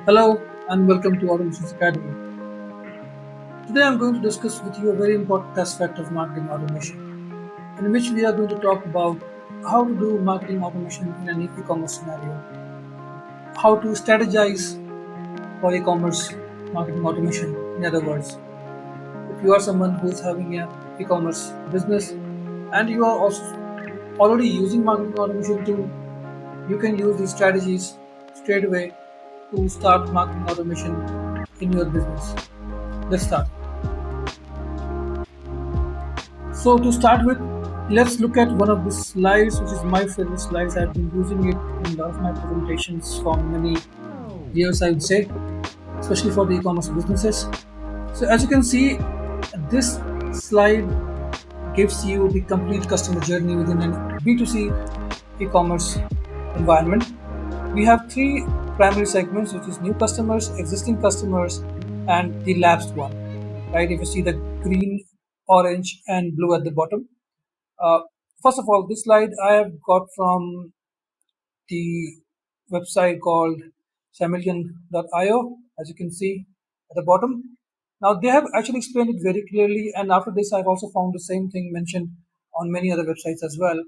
Hello and welcome to Automationist Academy. Today I'm going to discuss with you a very important aspect of marketing automation, in which we are going to talk about how to do marketing automation in an e-commerce scenario, how to strategize for e-commerce marketing automation. In other words, if you are someone who is having an e-commerce business and you are also already using marketing automation tool, you can use these strategies straight away to start marketing automation in your business. Let's start. So to start with, let's look at one of the slides, which is my favorite slides. I've been using it in a lot of my presentations for many years, I would say, especially for the e-commerce businesses. So as you can see, this slide gives you the complete customer journey within an B2C e-commerce environment. We have three primary segments, which is new customers, existing customers, and the lapsed one. Right? If you see the green, orange, and blue at the bottom. Uh, First of all, this slide I have got from the website called Chameleon.io, as you can see at the bottom. Now, they have actually explained it very clearly, and after this, I've also found the same thing mentioned on many other websites as well.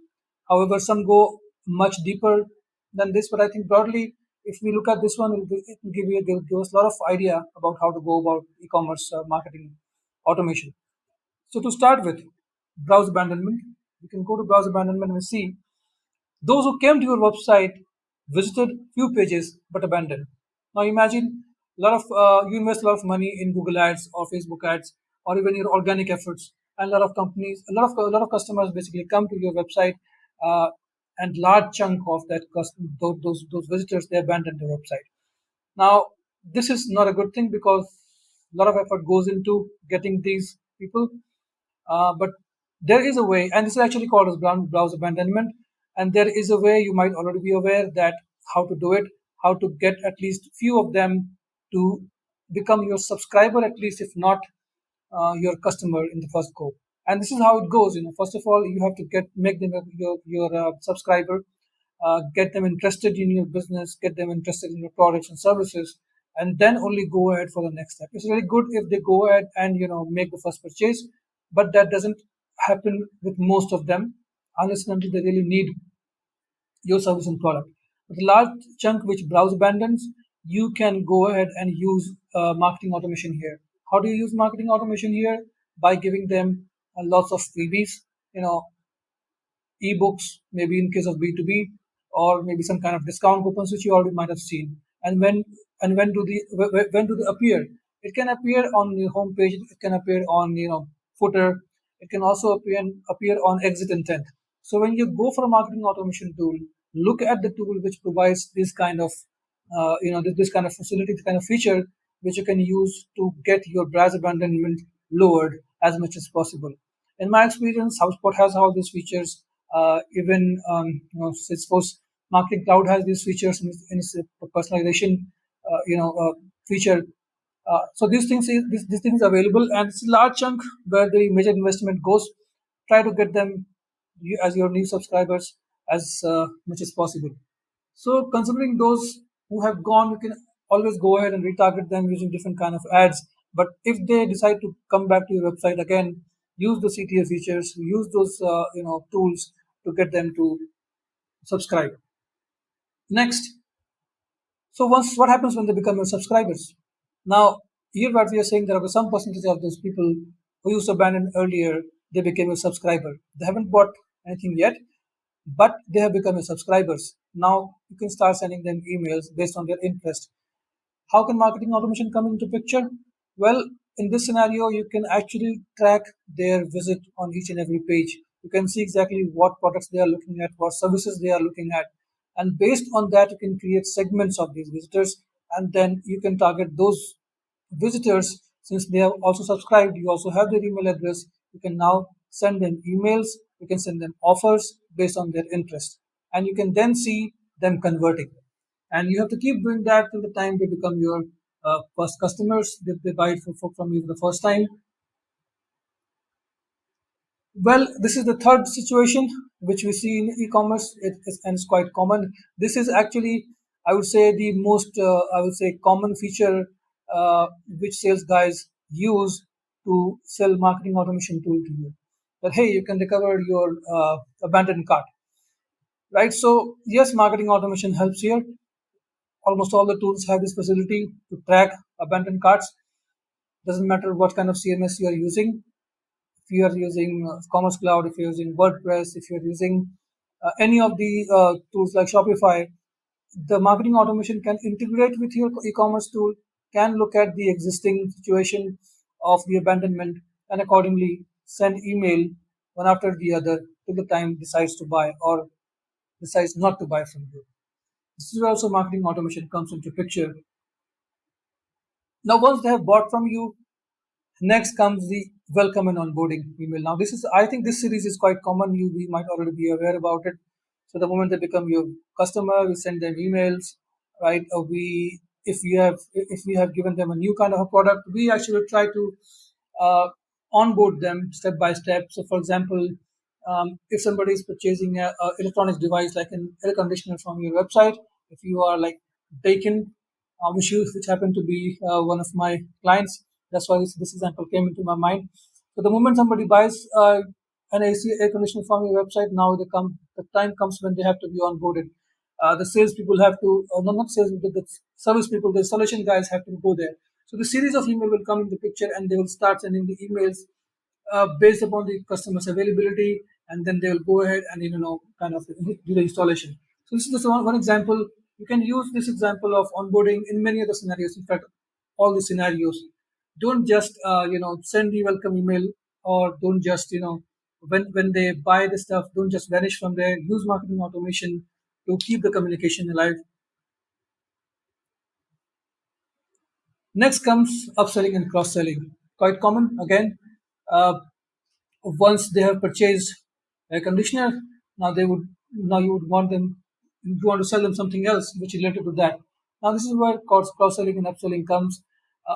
However, some go much deeper than this, but I think broadly, if we look at this one, it will give us a lot of idea about how to go about e-commerce marketing automation. So to start with, browse abandonment. You can go to browse abandonment and see those who came to your website visited few pages but abandoned. Now imagine a lot of you invest a lot of money in Google Ads or Facebook Ads or even your organic efforts, and a lot of companies, a lot of customers basically come to your website, uh, and large chunk of that those visitors, they abandon the website. Now this is not a good thing because a lot of effort goes into getting these people, but there is a way, and this is actually called as browse abandonment. And there is a way, you might already be aware that how to do it, how to get at least few of them to become your subscriber, at least if not your customer in the first go. And this is how it goes. First of all, you have to make them your subscriber, get them interested in your business, get them interested in your products and services, and then only go ahead for the next step. It's really good if they go ahead and make the first purchase, but that doesn't happen with most of them unless and until they really need your service and product. But the large chunk which browse abandons, you can go ahead and use marketing automation here. How do you use marketing automation here? By giving them lots of freebies, you know, ebooks, maybe in case of B2B, or maybe some kind of discount coupons which you already might have seen. And when do they appear? It can appear on the home page. It can appear on footer. It can also appear on exit intent. So when you go for a marketing automation tool, look at the tool which provides this kind of this kind of facility, this kind of feature which you can use to get your browse abandonment lowered as much as possible. In my experience, HubSpot has all these features. Even Salesforce Marketing Cloud has these features in its personalization, feature. So these things are available, and it's a large chunk where the major investment goes. Try to get them as your new subscribers as much as possible. So considering those who have gone, you can always go ahead and retarget them using different kind of ads. But if they decide to come back to your website again, use the CTA features, use those tools to get them to subscribe. Next, so once what happens when they become your subscribers? Now, here what we are saying, there are some percentage of those people who used to abandon earlier, they became a subscriber. They haven't bought anything yet, but they have become your subscribers. Now you can start sending them emails based on their interest. How can marketing automation come into picture? Well, in this scenario, you can actually track their visit on each and every page. You can see exactly what products they are looking at, what services they are looking at. And based on that, you can create segments of these visitors. And then you can target those visitors. Since they have also subscribed, you also have their email address. You can now send them emails. You can send them offers based on their interest. And you can then see them converting. And you have to keep doing that till the time they become your first customers. They buy it from you for the first time. Well, this is the third situation which we see in e-commerce, and it's quite common. This is actually I would say the most, I would say, common feature which sales guys use to sell marketing automation tool to you. That hey, you can recover your abandoned cart, right? So yes, marketing automation helps here. Almost all the tools have this facility to track abandoned carts. Doesn't matter what kind of CMS you are using. If you are using Commerce Cloud, if you're using WordPress, if you're using any of the tools like Shopify, the marketing automation can integrate with your e-commerce tool, can look at the existing situation of the abandonment, and accordingly send email one after the other till the time decides to buy or decides not to buy from you. This is where also marketing automation comes into picture. Now, once they have bought from you, next comes the welcome and onboarding email. Now, this is, I think this series is quite common. We might already be aware about it. So the moment they become your customer, we send them emails, right? If we have given them a new kind of a product, we actually try to uh, onboard them step by step. So, for example, if somebody is purchasing a electronics device like an air conditioner from your website, if you are like Daikin, which happened to be one of my clients, that's why this example came into my mind. So the moment somebody buys an AC air conditioner from your website, now the time comes when they have to be onboarded. The sales people have to, no, not sales people, the service people, the installation guys have to go there. So the series of email will come into picture, and they will start sending the emails based upon the customer's availability, and then they will go ahead and kind of do the installation. So this is just one example. You can use this example of onboarding in many other scenarios. In fact, all the scenarios. Don't just send the welcome email, or don't just when they buy the stuff, don't just vanish from there. Use marketing automation to keep the communication alive. Next comes upselling and cross-selling. Quite common again. Uh, Once they have purchased air conditioner, now you would want them, you want to sell them something else which is related to that. Now this is where cross-selling and upselling comes.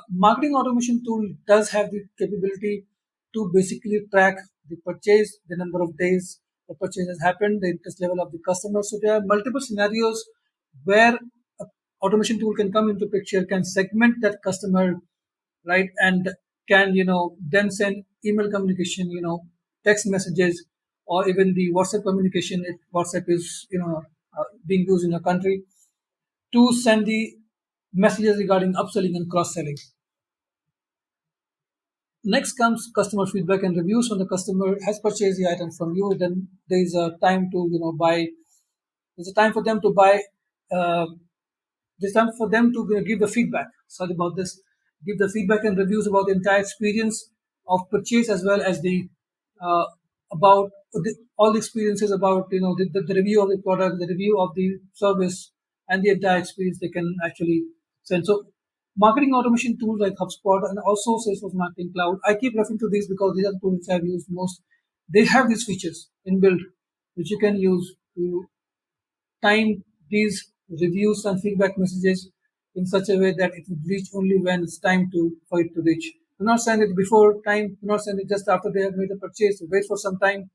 Marketing automation tool does have the capability to basically track the purchase, the number of days the purchase has happened, the interest level of the customer. So there are multiple scenarios where a automation tool can come into picture, can segment that customer, right, and can then send email communication, text messages, or even the WhatsApp communication if WhatsApp is being used in a country, to send the messages regarding upselling and cross-selling. Next comes customer feedback and reviews. When the customer has purchased the item from you, then there is a time to buy. There's a time for them to buy. Uh, There's time for them to give the feedback. Sorry about this. Give the feedback and reviews about the entire experience of purchase, as well as the uh, about all the experiences about the review of the product, the review of the service, and the entire experience they can actually send. So, marketing automation tools like HubSpot and also Salesforce Marketing Cloud. I keep referring to these because these are the tools which I've used most. They have these features inbuilt which you can use to time these reviews and feedback messages in such a way that it would reach only when it's time for it to reach. Do not send it before time. Do not send it just after they have made a purchase. Wait for some time,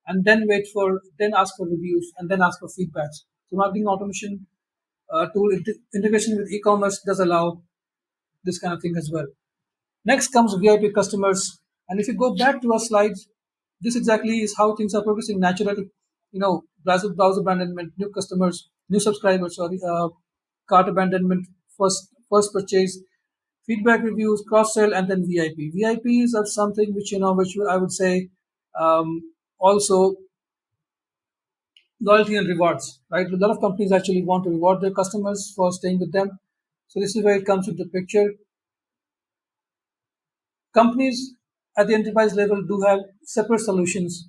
and then ask for reviews and then ask for feedbacks. So marketing automation tool integration with e-commerce does allow this kind of thing as well. Next comes VIP customers. And if you go back to our slides, this exactly is how things are progressing naturally. Browser abandonment, new customers, new subscribers, sorry, cart abandonment, first purchase, feedback reviews, cross sell, and then VIP. VIPs are something which I would say also loyalty and rewards. Right, a lot of companies actually want to reward their customers for staying with them. So this is where it comes into picture. Companies at the enterprise level do have separate solutions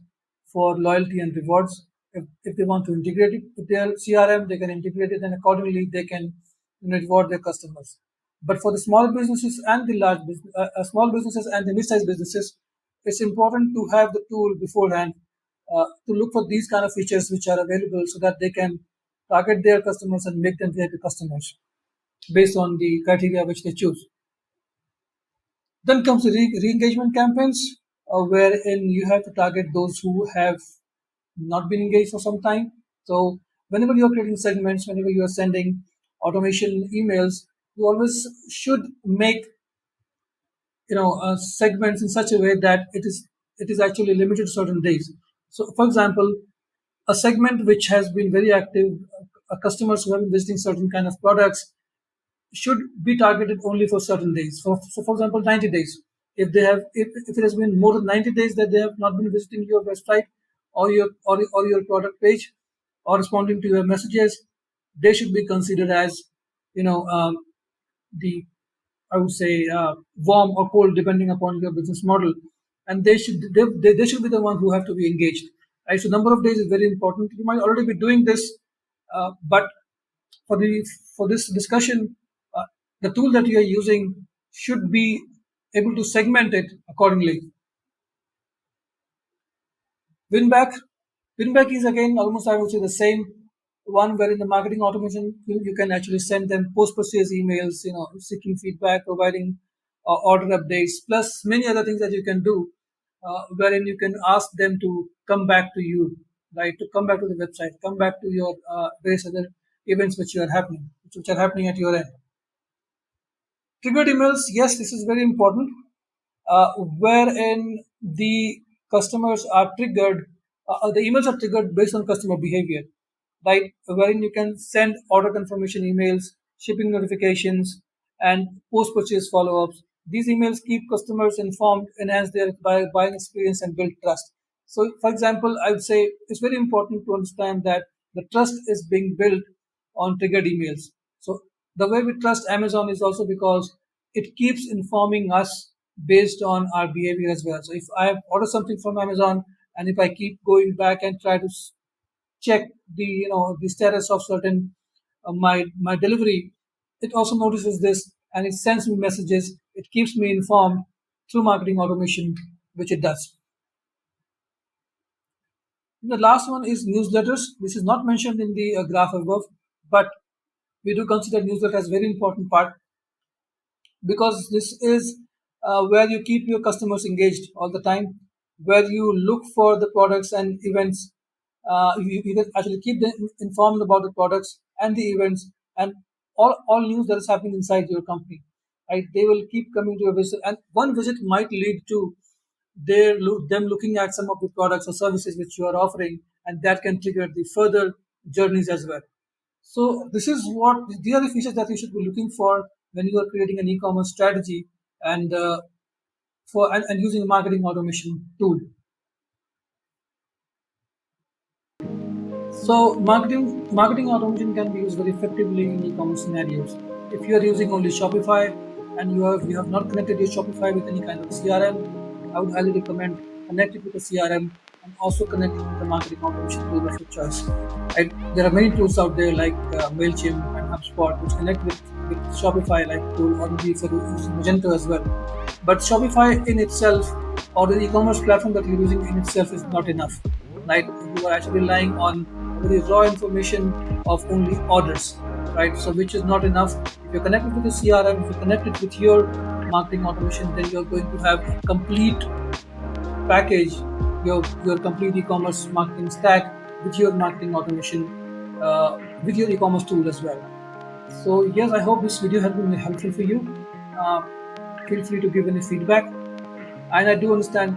for loyalty and rewards. If they want to integrate it with their CRM, they can integrate it, and accordingly they can reward their customers. But for the small businesses and the small businesses and the mid-sized businesses, it's important to have the tool beforehand to look for these kind of features which are available so that they can target their customers and make them VIP customers based on the criteria which they choose. Then comes the re-engagement campaigns, wherein you have to target those who have not been engaged for some time. So whenever you are creating segments, whenever you are sending automation emails, you always should make segments in such a way that it is actually limited to certain days. So, for example, a segment which has been very active, customers who have been visiting certain kind of products, should be targeted only for certain days. So, for example, 90 days. If it has been more than 90 days that they have not been visiting your website or your product page or responding to your messages, they should be considered as you know the I would say warm or cold depending upon your business model, and they should be the one who have to be engaged. Right. So number of days is very important. You might already be doing this, but for the for this discussion, the tool that you are using should be able to segment it accordingly. Winback. Winback is again almost, I would say, the same one where in the marketing automation you can actually send them post-purchase emails, seeking feedback, providing order updates, plus many other things that you can do, wherein you can ask them to come back to you, right? To come back to the website, come back to your various other events which are happening at your end. Triggered emails, yes, this is very important, wherein the customers are triggered, the emails are triggered based on customer behavior, right? Wherein you can send order confirmation emails, shipping notifications, and post purchase follow ups. These emails keep customers informed, enhance their buying experience, and build trust. So, for example, I would say it's very important to understand that the trust is being built on triggered emails. So, the way we trust Amazon is also because it keeps informing us based on our behavior as well. So, if I order something from Amazon and if I keep going back and try to check the status of certain my delivery, it also notices this and it sends me messages. It keeps me informed through marketing automation, which it does. The last one is newsletters. This is not mentioned in the graph above, but we do consider newsletter as very important part, because this is where you keep your customers engaged all the time, where you look for the products and events. You can actually keep them informed about the products and the events and all news that is happening inside your company. Right? They will keep coming to your visit, and one visit might lead to them looking at some of the products or services which you are offering, and that can trigger the further journeys as well. So these are the features that you should be looking for when you are creating an e-commerce strategy and and using a marketing automation tool. So marketing automation can be used very effectively in e-commerce scenarios. If you are using only Shopify and you have not connected your Shopify with any kind of CRM, I would highly recommend connect it with a CRM and also connect it with the marketing automation tool of your choice. Right? There are many tools out there like Mailchimp and HubSpot which connect with Shopify like tool, or maybe if you're using Magento as well. But Shopify in itself, or the e-commerce platform that you're using in itself, is not enough. Right? You are actually relying on very raw information of only orders, right? So which is not enough. If you're connected with the CRM, if you're connected with your marketing automation, then you're going to have a complete package, your complete e-commerce marketing stack with your marketing automation, with your e-commerce tool as well. So yes, I hope this video has been helpful for you. Feel free to give any feedback, and I do understand